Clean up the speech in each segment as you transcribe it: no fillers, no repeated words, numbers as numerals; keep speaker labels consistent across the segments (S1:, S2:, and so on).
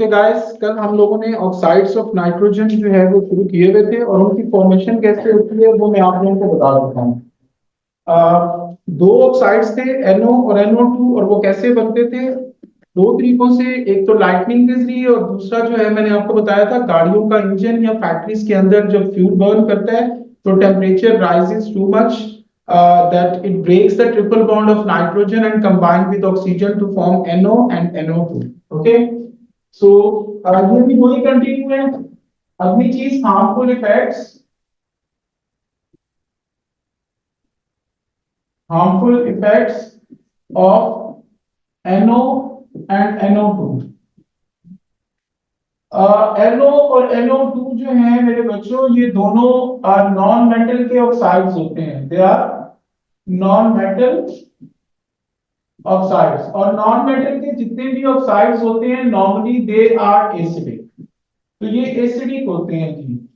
S1: Okay guys, कल हम लोगों ने ऑक्साइड्स ऑफ नाइट्रोजन जो है वो शुरू किए हुए थे और उनकी फॉर्मेशन कैसे होती है वो मैं आप लोगों को बता देता हूँ। दो ऑक्साइड्स थे, NO और NO2, और वो कैसे बनते थे? दो तरीकों से। एक तो लाइटनिंग के जरिए और दूसरा जो है मैंने आपको बताया था गाड़ियों का इंजन या फैक्ट्रीज के अंदर जब फ्यूल बर्न करता है तो temperature rises too much that it breaks the triple bond of nitrogen and combine with oxygen to form NO and NO2. Okay, so ये भी वही कंटिन्यू है। अगली चीज harmful effects of NO and NO2। NO और NO2 जो है मेरे बच्चों, ये दोनों नॉन मेटल के ऑक्साइड्स होते हैं। They are non metal oxides, और नॉन मेटल के जितने भी ऑक्साइड्स होते हैं नॉर्मली दे आर एसिडिक। तो ये एसिडिक होते हैं जी।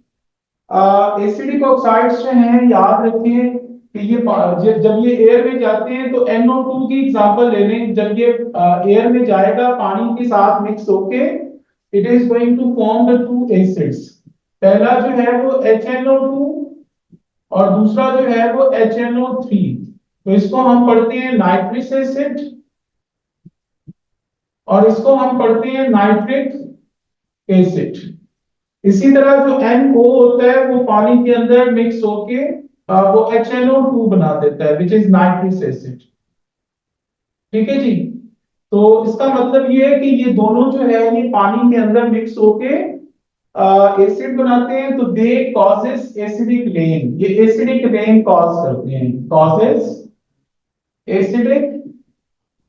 S1: एसिडिक ऑक्साइड्स जो हैं याद रखें कि ये जब ये एयर में जाते हैं तो NO2 की एग्जांपल ले लें। जब ये एयर में जाएगा पानी के साथ मिक्स होके, it is going to form the two acids. पहला जो है वो HNO2 और दूसरा जो है वो HNO3। तो इसको हम पढ़ते हैं नाइट्रिक एसिड और इसको हम पढ़ते हैं नाइट्रिक एसिड। इसी तरह जो NO होता है वो पानी के अंदर मिक्स होके वो HNO2 बना देता है, विच इज नाइट्रिक एसिड। ठीक है जी। तो इसका मतलब ये है कि ये दोनों जो है ये पानी के अंदर मिक्स होके एसिड बनाते हैं, तो दे कॉजेस एसिडिक रेन। ये एसिडिक रेन कॉज करते हैं, कॉजेस एसिडिक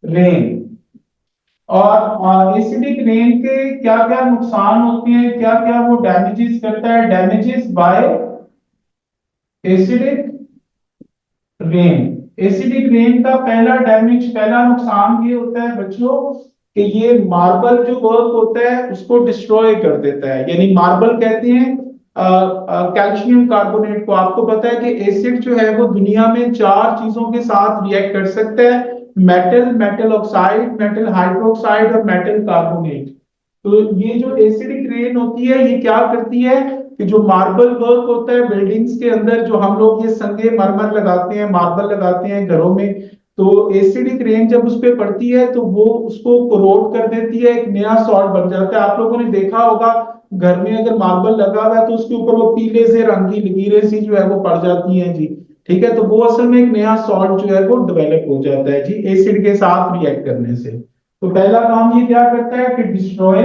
S1: रेन। और एसिडिक रेन के क्या क्या नुकसान होते हैं, क्या क्या वो डैमेजेस करता है? Damages by acidic rain. Acidic rain का पहला नुकसान ये होता है बच्चों कि ये मार्बल जो वर्क होता है उसको डिस्ट्रॉय कर देता है। यानी मार्बल कहते हैं कैल्शियम कार्बोनेट को। आपको पता है कि एसिड जो है वो दुनिया में चार चीजों के साथ रिएक्ट कर सकता है: metal, metal oxide, metal hydroxide और मेटल कार्बोनेट। तो ये जो एसिडिक रेन होती है ये क्या करती है कि जो मार्बल वर्क होता है बिल्डिंग्स के अंदर, जो हम लोग ये संगे मरमर लगाते हैं, मार्बल लगाते हैं घरों में, तो एसिडिक रेन जब उस पर पड़ती है तो वो उसको कोरोड कर देती है, एक नया सॉल्ट बन जाता है। आप लोगों ने देखा होगा घर में अगर मार्बल लगा हुआ है तो उसके ऊपर वो पीले से रंग की लकीरें सी जो है वो पड़ जाती हैं जी। ठीक है, तो वो असल में एक नया सॉल्ट जो है वो डेवलप हो जाता है जी एसिड के साथ रिएक्ट करने से। तो पहला काम ये क्या करता है कि destroy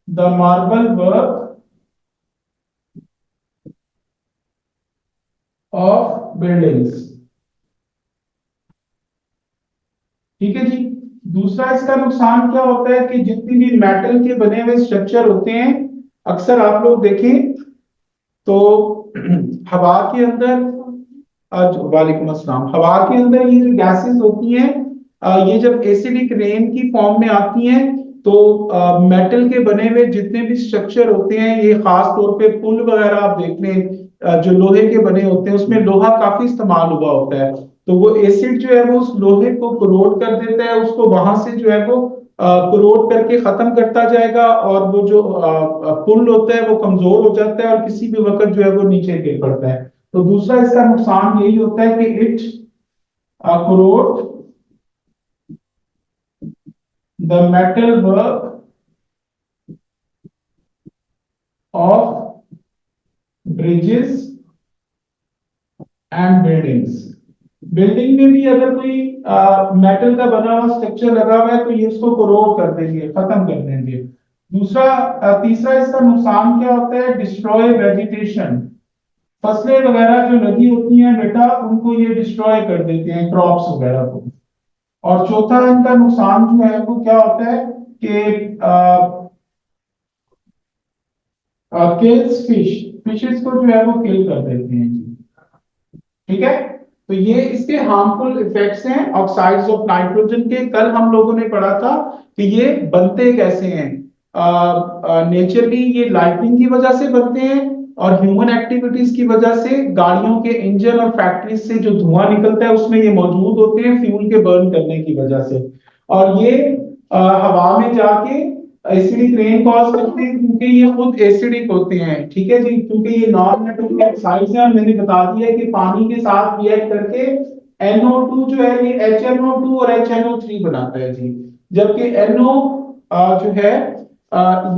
S1: the marble work of buildings. ठीक है जी। दूसरा इसका नुकसान क्या होता है कि जितनी भी मेटल के बने हुए स्ट्रक्चर होते हैं, अक्सर आप लोग देखें तो हवा के अंदर वालेकुम अस्सलाम, हवा के अंदर ये जो गैसेस होती हैं ये जब एसिडिक रेन की फॉर्म में आती हैं तो मेटल के बने हुए जितने भी स्ट्रक्चर होते हैं, ये खास तौर पे पुल वगैरह आप देख लें जो लोहे के बने होते हैं उसमें लोहा काफी इस्तेमाल हुआ होता है। तो वो एसिड जो है वो उस लोहे को कोरोड कर देता है, उसको वहां से जो है वो कोरोड करके खत्म करता जाएगा और वो जो पुल होता है वो कमजोर हो जाता है और किसी भी वक्त जो है वो नीचे गिर पड़ता है। तो दूसरा इसका नुकसान यही होता है कि it corrode the metal work of bridges and buildings। Building में भी अगर कोई मेटल का बना हुआ स्ट्रक्चर लगा हुआ है तो ये उसको कोरोड कर देंगे, खत्म कर देंगे। तीसरा इसका नुकसान क्या होता है? Destroy vegetation. फसलें वगैरह जो लगी होती हैं बेटा उनको ये डिस्ट्रॉय कर देते हैं, क्रॉप्स वगैरह को। और चौथा इनका नुकसान जो है वो क्या होता है कि किल्स फिशेस को जो है वो किल कर देते हैं जी। ठीक है, तो ये इसके हार्मफुल इफेक्ट्स हैं ऑक्साइड्स ऑफ नाइट्रोजन के। कल हम लोगों ने पढ़ा था कि ये बनते कैसे हैं। नेचुरली ये लाइटनिंग की वजह से बनते हैं और ह्यूमन एक्टिविटीज की वजह से गाड़ियों के इंजन और फैक्ट्रीज से जो धुआं निकलता है उसमें ये मौजूद होते हैं फ्यूल के बर्न करने की वजह से। और ये हवा में जाके एसिडिक रेन कॉज करते हैं, क्योंकि ये खुद एसिडिक होते हैं। ठीक है जी, क्योंकि ये नॉन मेटलिक ऑक्साइड्स हैं। मैंने बता दिया कि पानी के साथ रिएक्ट करके NO2 जो है ये HNO2 और HNO3 बनाता है जी। जबकि NO जो है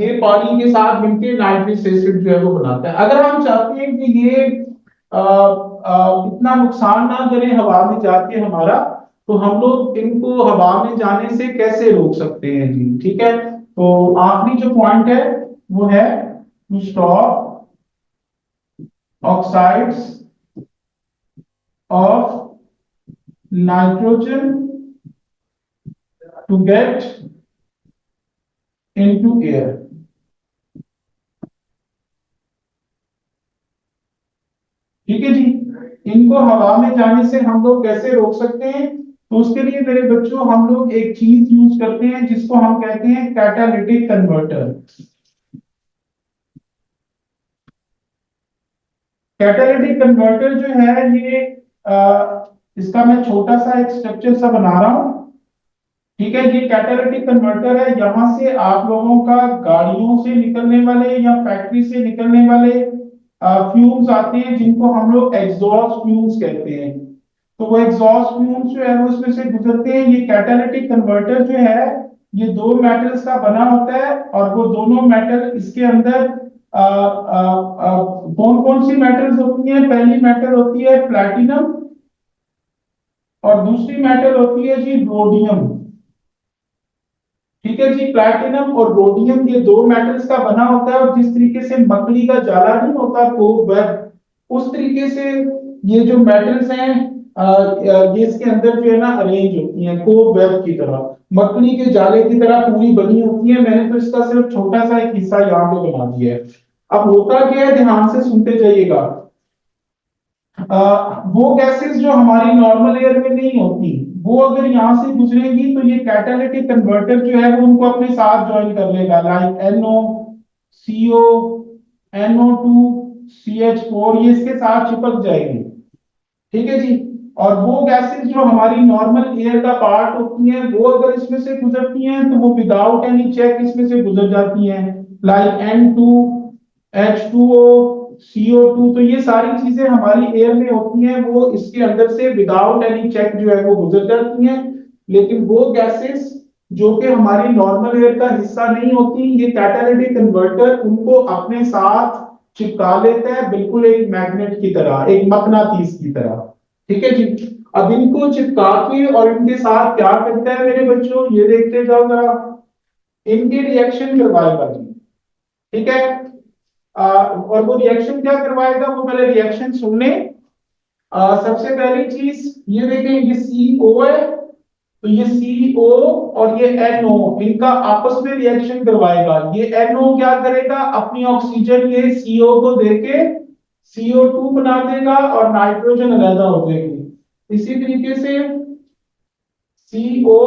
S1: ये पानी के साथ मिलकर नाइट्रिक एसिड जो है वो बनाता है। अगर हम चाहते हैं कि ये इतना नुकसान ना करे हवा में जाके हमारा, तो हम लोग इनको हवा में जाने से कैसे रोक सकते हैं जी। ठीक है, तो आखिरी जो पॉइंट है वो है to stop oxides of nitrogen to get into air. ठीक है जी, इनको हवा में जाने से हम लोग कैसे रोक सकते हैं? तो उसके लिए मेरे बच्चों हम लोग एक चीज यूज करते हैं जिसको हम कहते हैं कैटालिटिक कन्वर्टर। कैटालिटिक कन्वर्टर जो है ये इसका मैं छोटा सा एक स्ट्रक्चर सा बना रहा हूं। ठीक है, ये कैटालिटिक कन्वर्टर है। यहां से आप लोगों का गाड़ियों से निकलने वाले या फैक्ट्री से निकलने वाले फ्यूम्स आते हैं जिनको हम लोग एग्जॉस्ट फ्यूम्स कहते हैं। तो वो एग्जॉस्ट फ्यूम्स जो है वो इसमें से गुजरते हैं। ये कैटालिटिक कन्वर्टर जो है ये दो मेटल्स का बना होता है, और वो दोनों मेटल इसके अंदर कौन कौन सी मेटल्स होती हैं? पहली मेटल होती है प्लैटिनम, और दूसरी मेटल होती है जी रोडियम। ठीक है जी, प्लैटिनम और रोडियम ये दो मेटल्स का बना होता है, और जिस तरीके से मकड़ी का जाला नहीं होता कोब वेब, उस तरीके से ये जो मेटल्स हैं ये इसके अंदर जो है ना अरेंज होती हैं कोब वेब की तरह, मकड़ी के जाले की तरह पूरी बनी होती है। मैंने तो इसका सिर्फ छोटा सा एक हिस्सा यहाँ पे बना दिया है। अब होता क्या है, ध्यान से सुनते जाइएगा। वो गैसेस जो हमारी नॉर्मल एयर में नहीं होती, वो अगर यहाँ से गुजरेंगी तो ये कैटालिटिक कन्वर्टर जो है वो उनको अपने साथ ज्वाइन कर लेगा, like NO, CO, NO2, CH4, ये इसके साथ चिपक जाएंगे। ठीक है जी, और वो गैसेस जो हमारी नॉर्मल एयर का पार्ट होती हैं वो अगर इसमें से गुजरती हैं तो वो विदाउट एनी चेक इसमें से गुजर जाती हैं, लाइक N2, H2O, CO2। तो ये सारी चीजें हमारी एयर में होती हैं, वो इसके अंदर से विदाउट एनी चेक जो है वो गुजर जाती हैं। लेकिन वो गैसेस जो कि हमारी नॉर्मल एयर का हिस्सा नहीं होती, ये कैटालिटिक कन्वर्टर उनको अपने साथ चिपका लेता है, बिल्कुल एक मैग्नेट की तरह, एक मकनातीस की तरह। ठीक है जी, अब इनको चिपका के और इनके साथ क्या करता है मेरे बच्चों, ये देखते जाओ जरा। इनके रिएक्शन करवाएगा जी। ठीक है, और वो रिएक्शन क्या करवाएगा, वो पहले रिएक्शन सुन ले। सबसे पहली चीज ये देखें, ये CO है, तो ये CO और ये NO इनका आपस में रिएक्शन करवाएगा। ये NO क्या करेगा, अपनी ऑक्सीजन ये CO को देके CO2 बना देगा और नाइट्रोजन अलग हो जाएगी। इसी तरीके से CO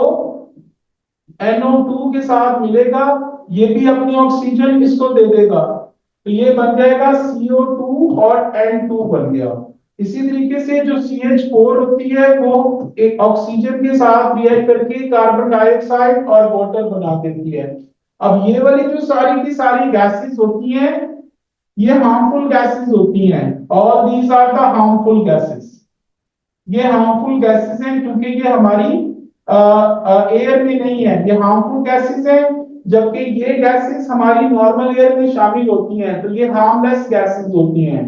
S1: NO2 के साथ मिलेगा, ये भी अपनी ऑक्सीजन इसको दे देगा, तो ये बन जाएगा CO2 और N2 बन गया। इसी तरीके से जो CH4 होती है वो एक ऑक्सीजन के साथ रिएक्ट करके कार्बन डाइऑक्साइड और वाटर बना देती है। अब ये वाली जो सारी की सारी गैसेस होती हैं ये हार्मफुल गैसेस होती हैं, और these are the harmful gases. ये हार्मफुल गैसेस हैं क्योंकि ये हमारी एयर में नहीं है, ये हार्मफुल गैसेस हैं। जबकि ये गैसेस हमारी नॉर्मल एयर में शामिल होती हैं, तो ये हार्मलेस गैसेस होती हैं,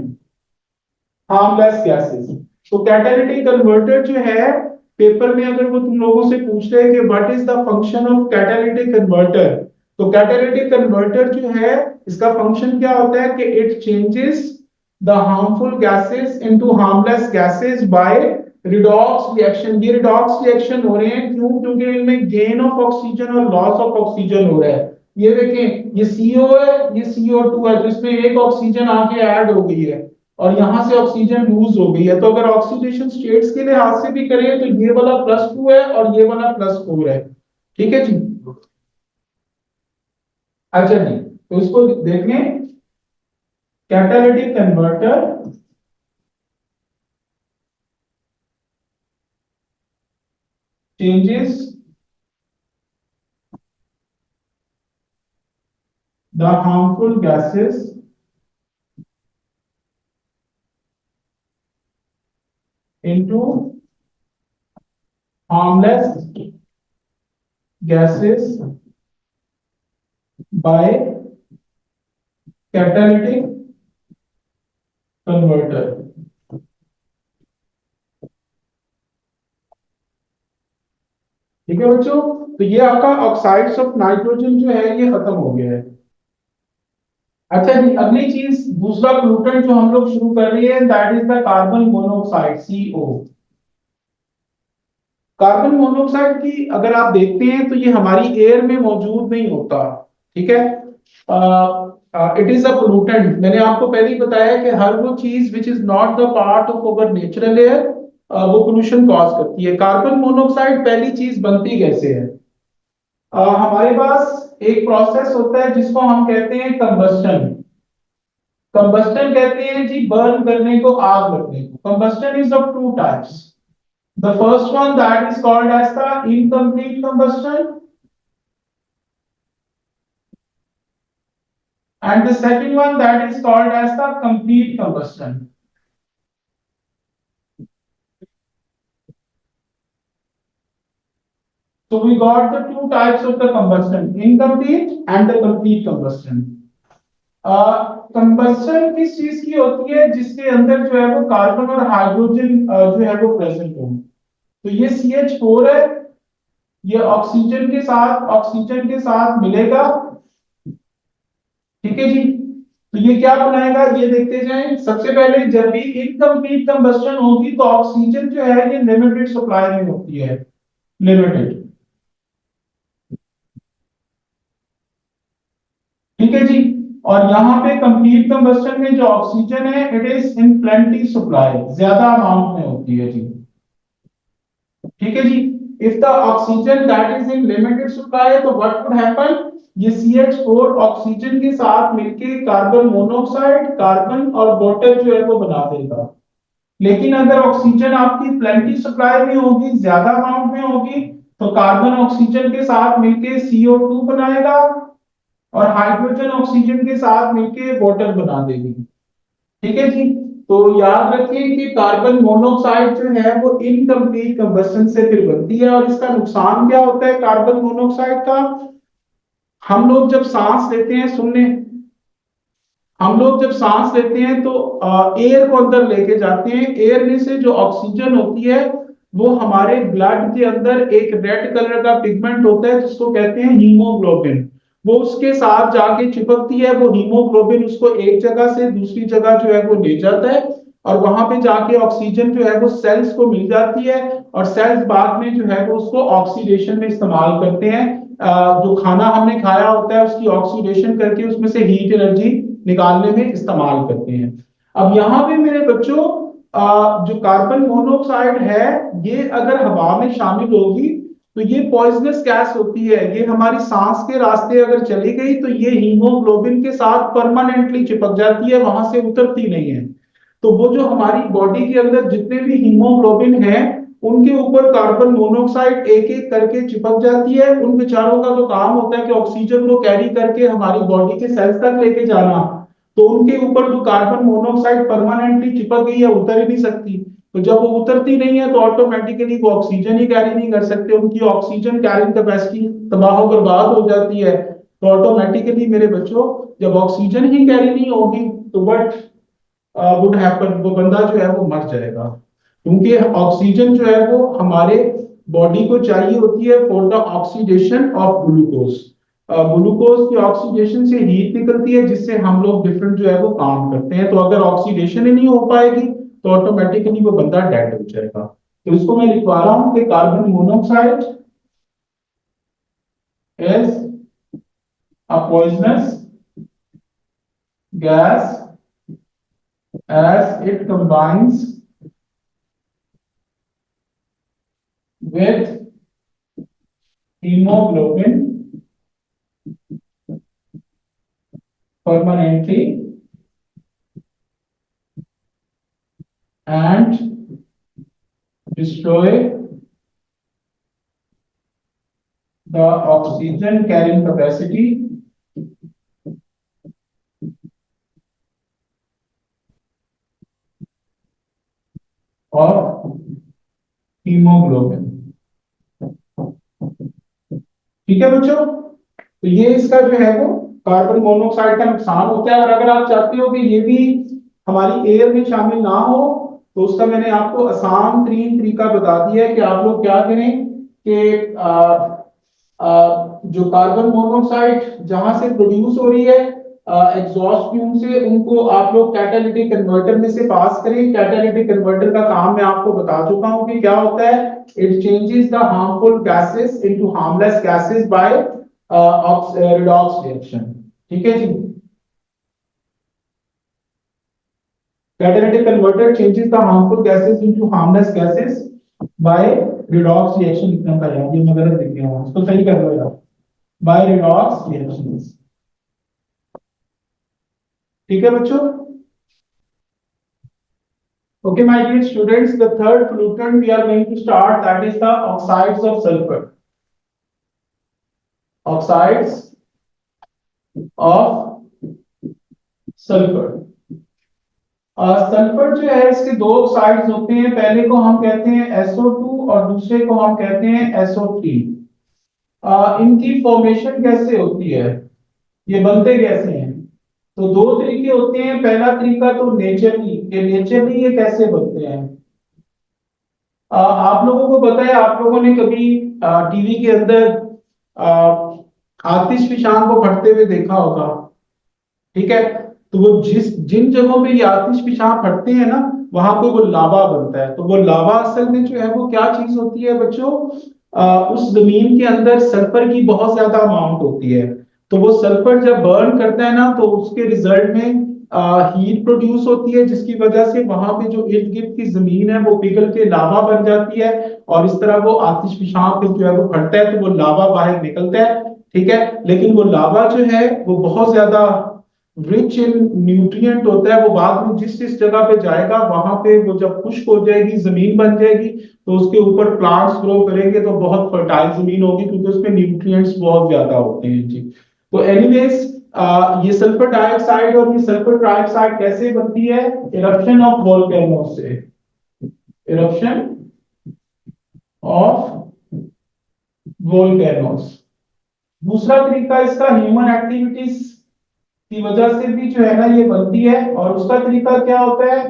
S1: हार्मलेस गैसेस। तो कैटालिटिक कन्वर्टर जो है, पेपर में अगर वो तुम लोगों से पूछ रहे हैं कि what is the function of catalytic converter, तो कैटालिटिक कन्वर्टर जो है इसका फंक्शन क्या होता है कि it changes the harmful gases into harmless gases bye redox reaction. ये रिडॉक्स रिएक्शन हो रहे हैं क्यों? क्योंकि इनमें गेन ऑफ ऑक्सीजन और लॉस ऑफ ऑक्सीजन हो रहा है। ये देखें, ये CO है, ये CO2 है, तो इसमें एक ऑक्सीजन आके ऐड हो गई है और यहां से ऑक्सीजन लूज हो गई है। तो अगर ऑक्सीडेशन स्टेट्स के लिहाज से भी करें तो ये वाला +2 है और ये वाला +4 है। ठीक है जी, अच्छा जी, तो इसको देखें, catalytic converter changes the harmful gases into harmless gases by catalytic converter। ठीक है बच्चों, तो ये आपका ऑक्साइड्स ऑफ नाइट्रोजन जो है ये खत्म हो गया है। अच्छा जी, अगली चीज दूसरा पोल्यूटेंट जो हम लोग शुरू कर रही है that is the carbon monoxide, CO। Carbon monoxide की अगर आप देखते हैं तो ये हमारी एयर में मौजूद नहीं होता, ठीक है। इट इज अ पोल्यूटेंट, मैंने आपको पहले ही बताया कि हर वो चीज which is not the part of our natural air वो पोल्यूशन कॉज करती है। कार्बन मोनोऑक्साइड पहली चीज बनती कैसे है? हमारे पास एक प्रोसेस होता है जिसको हम कहते हैं कंबस्टन। कंबस्टन कहते हैं जी बर्न करने को, आग लगने को। Combustion is of two types. The first one that is called as the incomplete combustion, and the second one that is called as the complete combustion. So we got the two types of the combustion, incomplete and the complete combustion. Combustion किस चीज की होती है? जिसके अंदर जो है वो कार्बन और हाइड्रोजन जो है वो प्रेजेंट हो। तो ये CH4 है, ये ऑक्सीजन के साथ मिलेगा, ठीक है जी। तो ये क्या बनाएगा ये देखते जाएं। सबसे पहले जब भी इनकम्प्लीट कंबस्टन होगी तो ऑक्सीजन जो है ये लिमिटेड सप्लाई में होती है, लिमिटेड, ठीक है जी। और यहाँ पे कंप्लीट कंबस्टन में जो ऑक्सीजन है it is in plenty supply, ज्यादा अमाउंट में होती है जी, ठीक है जी। If the oxygen that is in limited supply तो व्हाट वुड हैपन, ये CH4 ऑक्सीजन के साथ मिलके कार्बन मोनोऑक्साइड, कार्बन और वाटर जो है वो बना देगा। लेकिन अगर ऑक्सीजन आपकी प्लेंटी सप्लाई में होगी, ज्यादा अमाउंट में होगी, तो कार्बन ऑक्सीजन के साथ मिलके CO2 बनाएगा और हाइड्रोजन ऑक्सीजन के साथ मिलके वाटर बना देगी, ठीक है जी। तो याद रखिए कि कार्बन मोनोऑक्साइड जो है वो इनकम्प्लीट कंबस्टन से फिर बनती है। और इसका नुकसान क्या होता है कार्बन मोनोऑक्साइड का? हम लोग जब सांस लेते हैं, सुनने, हम लोग जब सांस लेते हैं तो एयर को अंदर लेके जाते हैं। एयर में से जो ऑक्सीजन होती है वो हमारे ब्लड के अंदर एक रेड कलर का पिगमेंट होता है जिसको कहते हैं हीमोग्लोबिन। वो उसके साथ जाके चिपकती है, वो हीमोग्लोबिन उसको एक जगह से दूसरी जगह जो है वो ले जाता है और वहां पे जाके ऑक्सीजन जो है वो सेल्स को मिल जाती है और सेल्स बाद में जो है वो उसको ऑक्सीडेशन में इस्तेमाल करते हैं। जो खाना हमने खाया होता है उसकी ऑक्सीडेशन करके उसमें से हीट एनर्जी निकालने में इस्तेमाल करते हैं। अब यहाँ पे मेरे बच्चों जो कार्बन मोनोऑक्साइड है ये अगर हवा में शामिल होगी तो ये पॉइजनस गैस होती है। ये हमारी सांस के रास्ते अगर चली गई तो ये हीमोग्लोबिन के साथ परमानेंटली चिपक जाती है, वहां से उतरती नहीं है। तो वो जो हमारी बॉडी के अंदर जितने भी हीमोग्लोबिन है उनके ऊपर कार्बन मोनोऑक्साइड एक एक करके चिपक जाती है। उन बेचारों का तो काम होता है कि ऑक्सीजन को कैरी करके हमारी बॉडी के सेल्स तक लेके जाना। तो उनके ऊपर जो कार्बन मोनोऑक्साइड परमानेंटली चिपक गई है उतर ही नहीं सकती। तो जब वो उतरती नहीं है तो ऑटोमेटिकली वो ऑक्सीजन ही कैरी नहीं कर सकते, उनकी ऑक्सीजन कैरिंग कैपेसिटी तबाह बर्बाद हो जाती है। तो ऑटोमेटिकली मेरे बच्चों जब ऑक्सीजन ही कैरी नहीं होगी तो व्हाट वुड हैपन, वो बंदा जो है वो मर जाएगा। क्योंकि ऑक्सीजन जो है वो हमारे बॉडी को चाहिए होती है for the oxidation of glucose. Glucose की ऑक्सीडेशन से हीट निकलती है जिससे हम लोग डिफरेंट जो है वो काम करते हैं। तो अगर ऑक्सीडेशन ही नहीं हो पाएगी तो ऑटोमेटिकली वो बंदा डेड हो जाएगा। तो इसको मैं लिखवा रहा हूं कि carbon monoxide is a poisonous gas as it combines with hemoglobin permanently and destroy the oxygen carrying capacity haemoglobin. ठीक है बच्चों, तो ये इसका जो है वो कार्बन मोनोऑक्साइड का नुकसान होता है। और अगर आप चाहते हो कि ये भी हमारी एयर में शामिल ना हो, तो उसका मैंने आपको आसान तरीन तरीका बता दिया है कि आप लोग क्या करें कि जो कार्बन मोनोऑक्साइड जहां से प्रोड्यूस हो रही है एग्जॉस्ट फ्यूम से, उनको आप लोग कैटालिटिक कन्वर्टर में से पास करें। कैटालिटिक कन्वर्टर का काम मैं आपको बता चुका हूं कि क्या होता है। It changes the harmful gases into harmless gases bye redox reaction. ठीक है जी, catalytic converter changes the harmful gases into harmless gases by redox reaction। लिखना था यार, ये मैं गलत लिख गया हूँ, इसको सही कर लो यार, by redox reactions। ठीक है बच्चों। Okay, my dear students, the third pollutant we are going to start, that is the oxides of sulfur. Oxides of sulfur। Sulphur जो है इसके दो ऑक्साइड्स होते हैं, पहले को हम कहते हैं SO2 और दूसरे को हम कहते हैं SO3। इनकी फॉर्मेशन कैसे होती है, ये बनते कैसे हैं? तो दो तरीके होते हैं। पहला तरीका तो नेचरली, ये नेचरली ये कैसे बनते हैं। आप लोगों को पता है, आप लोगों ने कभी टीवी के अंदर आ, आतिशफिशान को फटते हुए देखा होगा। ठीक है, तो वो जिस जिन जगहों पे ये आतिशफिशान फटते हैं ना, वहां पे वो लावा बनता है। तो वो लावा असल में जो है वो क्या चीज होती है बच्चों, उस जमीन के अंदर सल्फर की बहुत ज्यादा अमाउंट होती है। तो वो सल्फर जब बर्न करता है ना, तो उसके रिजल्ट में हीट प्रोड्यूस होती है, जिसकी वजह से वहां पे जो इर्द गिर्द की जमीन है वो पिघल के लावा बन जाती है। और इस तरह वो आतिशफिशान पे जो है वो फटता है, तो वो लावा बाहर निकलता है। ठीक है, लेकिन वो लावा जो है वो बहुत ज्यादा रिच इन न्यूट्रिएंट होता है। वो बाद में जिस जिस जगह पे जाएगा, वहां पे वो जब खुश्क हो जाएगी, जमीन बन जाएगी, तो उसके ऊपर प्लांट्स ग्रो करेंगे, तो बहुत फर्टाइल जमीन होगी, क्योंकि उसमें न्यूट्रिएंट्स बहुत ज्यादा होते हैं जी। तो एनीवेज, ये सल्फर डाइऑक्साइड और ये सल्फर ट्राइऑक्साइड कैसे बनती है? इरप्शन ऑफ वोल्केनो से। Eruption of volcanoes. दूसरा तरीका इसका ह्यूमन एक्टिविटीज की वजह से भी जो है ना ये बनती है। और उसका तरीका क्या होता है?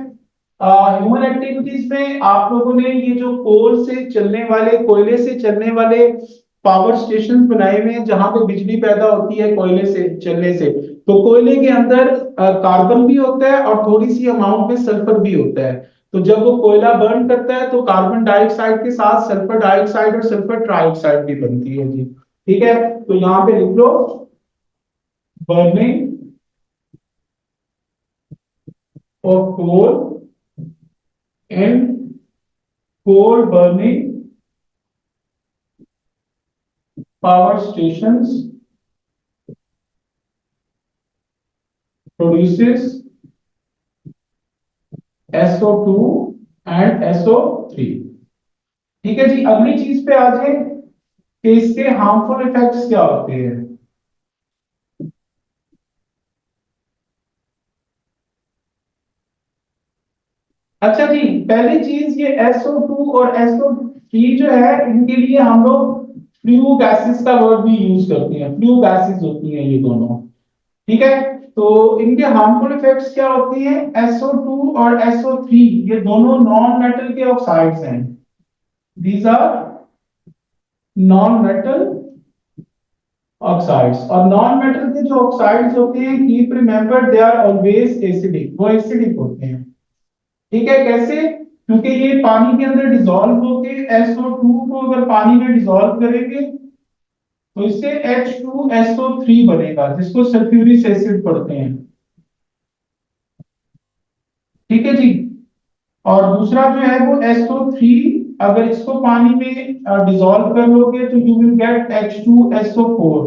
S1: ह्यूमन एक्टिविटीज में आप लोगों ने ये जो कोल से चलने वाले, कोयले से चलने वाले पावर स्टेशन बनाए हुए हैं, जहां पे बिजली पैदा होती है कोयले से चलने से। तो कोयले के अंदर कार्बन भी होता है और थोड़ी सी अमाउंट में सल्फर भी होता है। तो जब वो कोयला बर्न करता है, तो कार्बन डाइऑक्साइड के साथ सल्फर डाइऑक्साइड और सल्फर ट्राइऑक्साइड भी बनती है जी। ठीक है, तो यहाँ पे लिख लो, burning of coal in coal burning power stations produces SO2 and SO3। ठीक है जी, अगली चीज पे आ जाए कि इसके हार्मफुल इफेक्ट्स क्या होते हैं। अच्छा जी, पहली चीज, ये SO2 और SO3 जो है, इनके लिए हम लोग फ्लू गैसेस का वर्ड भी यूज करते हैं। फ्लू गैसेस होती हैं ये दोनों। ठीक है, तो इनके हार्मफुल इफेक्ट्स क्या होती हैं? SO2 और SO3 ये दोनों नॉन मेटल के ऑक्साइड्स हैं। These are non metal oxides. और नॉन मेटल के जो ऑक्साइड्स होते हैं, keep remember, they are always acidic, वो एसिडिक होते हैं। ठीक है, कैसे? क्योंकि ये पानी के अंदर डिसॉल्व होके SO2 को अगर पानी में डिसॉल्व करेंगे, तो इससे H2SO3 बनेगा, जिसको सल्फ्यूरिक एसिड पढ़ते हैं। ठीक है जी। और दूसरा जो है वो SO3, अगर इसको पानी में डिसॉल्व कर लोगे, तो यू विल गेट H2SO4।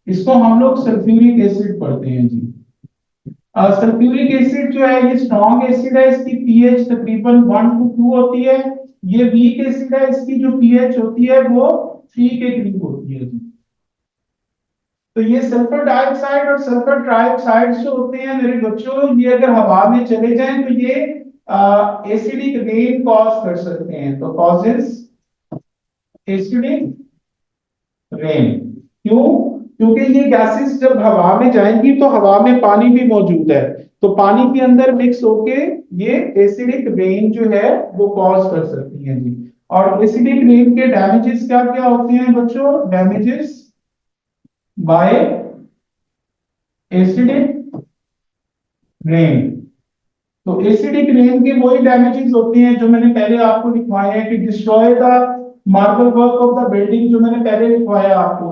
S1: इसको हम लोग सल्फ्यूरिक एसिड पढ़ते हैं जी। सल्फ्यूरिक एसिड जो है ये स्ट्रॉन्ग एसिड है, इसकी पीएच तकरीबन 1 to 2 होती है। ये वीक एसिड है, इसकी जो पीएच होती है वो 3 के करीब होती है जी। तो ये सल्फर डाइऑक्साइड और सल्फर ट्राइऑक्साइड जो होते हैं मेरे बच्चों, ये अगर हवा में चले जाएं, तो ये एसिडिक रेन कॉज कर सकते हैं। तो कॉजेस एसिडिक रेन। क्यों? क्योंकि ये गैसेस जब हवा में जाएंगी तो हवा में पानी भी मौजूद है, तो पानी के अंदर मिक्स होके ये एसिडिक रेन जो है वो कॉज कर सकती है जी। और एसिडिक रेन के डैमेजेस क्या क्या होते हैं बच्चों? Damages by acidic rain. तो एसिडिक रेन के वही डैमेजेस होते हैं जो मैंने पहले आपको लिखवाए हैं कि destroy the marble work of the building, जो मैंने पहले लिखवाया आपको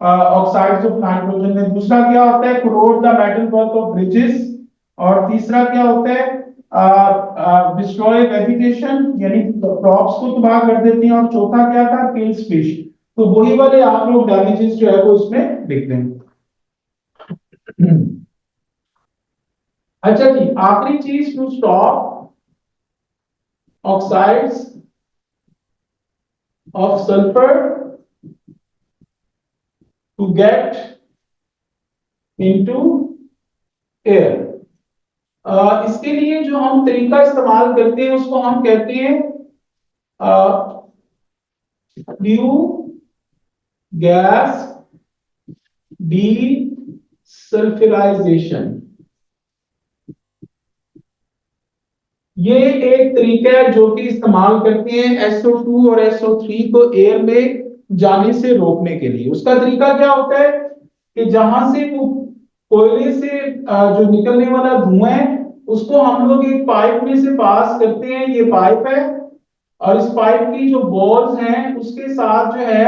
S1: ऑक्साइड्स ऑफ नाइट्रोजन में। दूसरा क्या होता है? Corrode the metal work of bridges. और तीसरा क्या होता है? डिस्ट्रॉय वेजिटेशन, यानी क्रॉप्स को तबाह कर देते हैं। और चौथा क्या था? Kills fish. तो वही वाले आप लोग डैमेजेस जो है वो इसमें लिख दें। अच्छा जी, आखिरी चीज, to stop oxides of sulfur to get into air। इसके लिए जो हम तरीका इस्तेमाल करते हैं उसको हम कहते हैं फ्लू गैस डीसल्फ्यूराइजेशन। ये एक तरीका है जो कि इस्तेमाल करते हैं SO2 और SO3 को एयर में जाने से रोकने के लिए। उसका तरीका क्या होता है कि जहां से वो कोयले से जो निकलने वाला धुआं है उसको हम लोग एक पाइप में से पास करते हैं। ये पाइप है, और इस पाइप की जो बॉल्स हैं उसके साथ जो है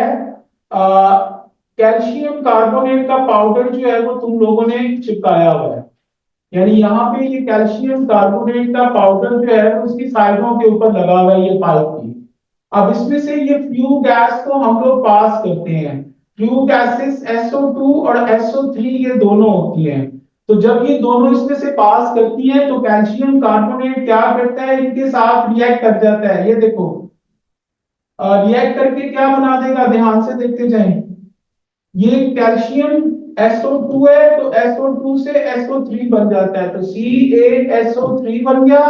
S1: कैल्शियम कार्बोनेट का पाउडर जो है वो तुम लोगों ने चिपकाया हुआ है। यानी यहाँ पे ये कैल्शियम कार्बोनेट का पाउडर जो है वो उसकी साइडों के ऊपर लगा हुआ है ये पाइप की। अब इसमें से ये फ्लू गैस को हम लोग पास करते हैं। फ्लू गैसेस SO2 और SO3 ये दोनों होती हैं। तो जब ये दोनों इसमें से पास करती हैं तो कैल्शियम कार्बोनेट क्या करता है? इनके साथ रिएक्ट कर जाता है। ये देखो, रिएक्ट करके क्या बना देगा? ध्यान से देखते जाएं। ये कैल्शियम SO2 है तो SO2 से SO3 बन जाता है, तो CaSO3 बन गया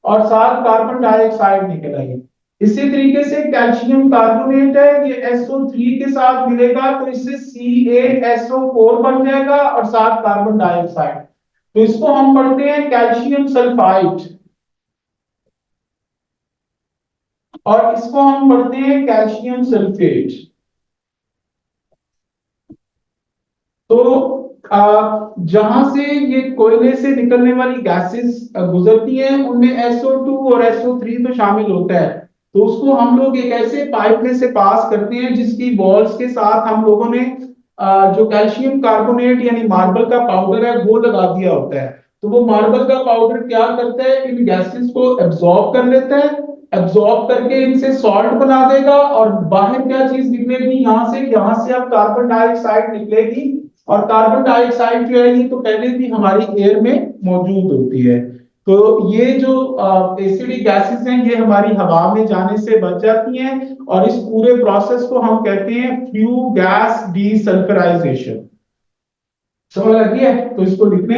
S1: और साथ कार्बन डाइऑक्साइड निकल आई। इसी तरीके से कैल्शियम कार्बोनेट है, ये SO3 के साथ मिलेगा तो इससे CaSO4 बन जाएगा और साथ कार्बन डाइऑक्साइड। तो इसको हम पढ़ते हैं कैल्शियम सल्फाइड, और इसको हम पढ़ते हैं कैल्शियम सल्फेट। तो जहां से ये कोयले से निकलने वाली गैसेस गुजरती हैं उनमें SO2 और SO3 तो शामिल होता है। तो उसको हम लोग एक ऐसे पाइप में से पास करते हैं जिसकी वॉल्स के साथ हम लोगों ने जो कैल्शियम कार्बोनेट यानी मार्बल का पाउडर है वो लगा दिया होता है। तो वो मार्बल का पाउडर क्या करता है? इन गैसेस को एब्जॉर्ब कर लेता है, एब्जॉर्ब करके इनसे सॉल्ट बना देगा, और बाहर क्या चीज निकलेगी यहाँ से अब कार्बन डाइऑक्साइड निकलेगी। और कार्बन डाइऑक्साइड जो है ये तो पहले भी हमारी एयर में मौजूद होती है। तो ये जो एसिडिक गैसेस हैं ये हमारी हवा में जाने से बच जाती हैं, और इस पूरे प्रोसेस को हम कहते हैं फ्लू गैस डीसल्फ्यूराइजेशन। समझ लगी है? तो इसको लिखने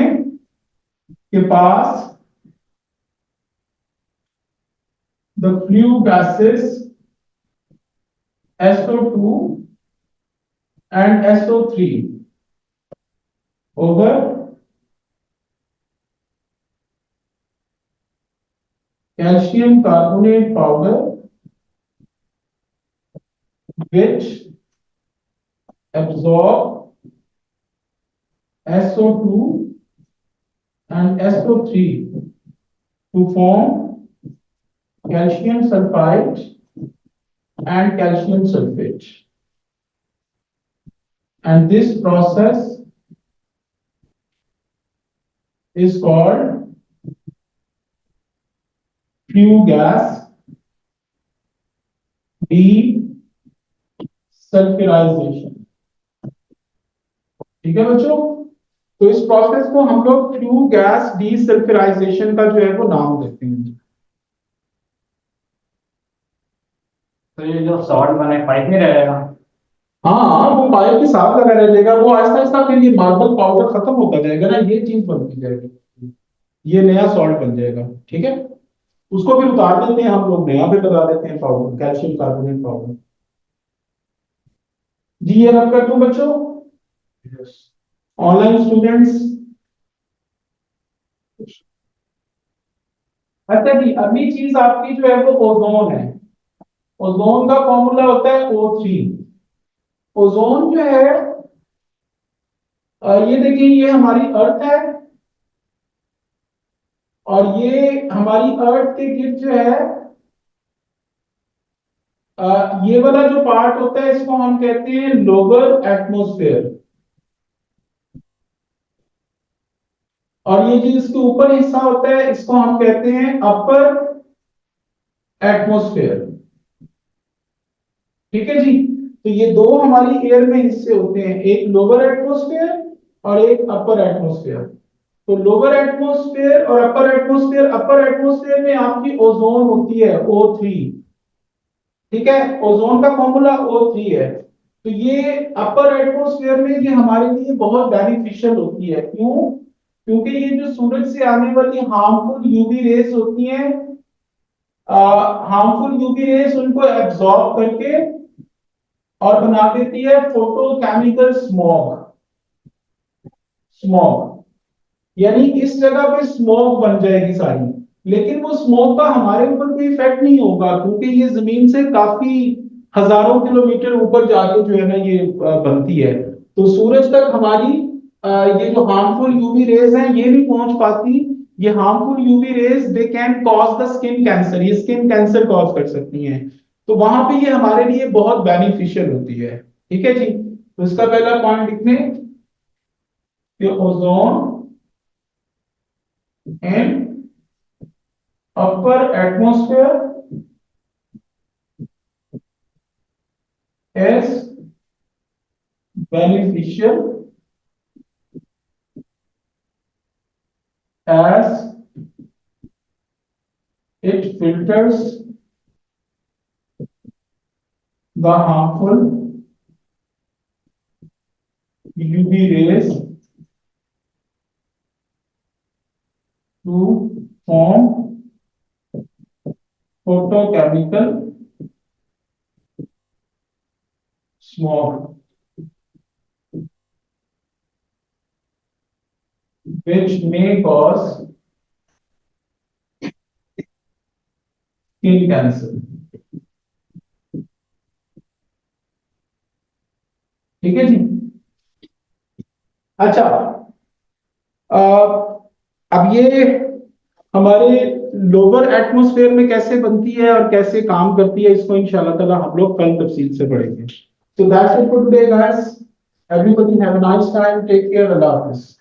S1: के पास the flue gases SO2 and SO3 over calcium carbonate powder which absorb SO2 and SO3 to form calcium sulfide and calcium sulfate. And this process is called flue gas desulfurization। ठीक है बच्चों? तो इस प्रोसेस को हम लोग flue gas डीसल्फ्यूराइजेशन का जो है वो नाम देते हैं।
S2: तो ये जो सॉल्ट बने पाइप में रहेगा।
S1: हाँ, वो पाइप के साथ लगा रह जाएगा, वो आहिस्ता आहिस्ता फिर ये मार्बल पाउडर खत्म होता जाएगा ना, ये चीज बनती जाएगी, ये नया सॉल्ट बन जाएगा। ठीक है? उसको फिर उतार देते हैं हम लोग, नया फिर लगा देते हैं पाउडर, कैल्शियम कार्बोनेट पाउडर। जी ये रब कर दूं बच्चों,
S2: Yes.
S1: Online students. अच्छा जी, अगली चीज आपकी जो है वो ओजोन है। ओजोन का फॉर्मूला होता है O3। ओजोन जो है ये देखिए ये हमारी अर्थ है, और ये हमारी अर्थ के गिर्द जो है ये वाला जो पार्ट होता है इसको हम कहते हैं लोअर एटमॉस्फेयर, और ये जो इसके ऊपर हिस्सा होता है इसको हम कहते हैं अपर एटमॉस्फेयर। ठीक है जी। तो ये दो हमारी एयर में हिस्से होते हैं, एक लोअर एटमॉस्फेयर और एक अपर एटमॉस्फेयर। तो लोअर एटमॉस्फेयर और अपर एटमॉस्फेयर में आपकी ओजोन होती है O3। ठीक है, ओजोन का फॉर्मूला O3 है। तो ये अपर एटमॉस्फेयर में ये हमारे लिए बहुत बेनिफिशियल होती है। क्यों? क्योंकि ये जो सूरज से आने वाली हार्मफुल यूवी रेस होती हैं, हार्मफुल यूवी रेस उनको एब्जॉर्ब करके और बना देती है फोटोकेमिकल स्मॉग। स्मॉग यानी इस जगह पे स्मोक बन जाएगी सारी, लेकिन वो स्मोक का हमारे ऊपर कोई इफेक्ट नहीं होगा, क्योंकि ये जमीन से काफी हजारों किलोमीटर ऊपर जाके जो है ना ये बनती है। तो सूरज तक हमारी ये जो हार्मफुल यूवी रेज हैं ये नहीं पहुंच पाती। ये harmful UV rays they can cause the skin cancer, ये स्किन कैंसर कॉज कर सकती हैं। तो वहां पे ये हमारे लिए बहुत बेनिफिशियल होती है। ठीक है जी। तो इसका पहला पॉइंट लिखने कि ozone and upper atmosphere is beneficial as it filters the harmful UV rays to form photochemical smog, which may cause skin cancer। ठीक है जी। अच्छा, अब ये हमारे लोअर एटमॉस्फेयर में कैसे बनती है और कैसे काम करती है, इसको इंशाल्लाह ताला हम लोग कल तफसील से पढ़ेंगे। तो that's it for today guys, everybody have a nice time, take care, अल्लाह हाफिज।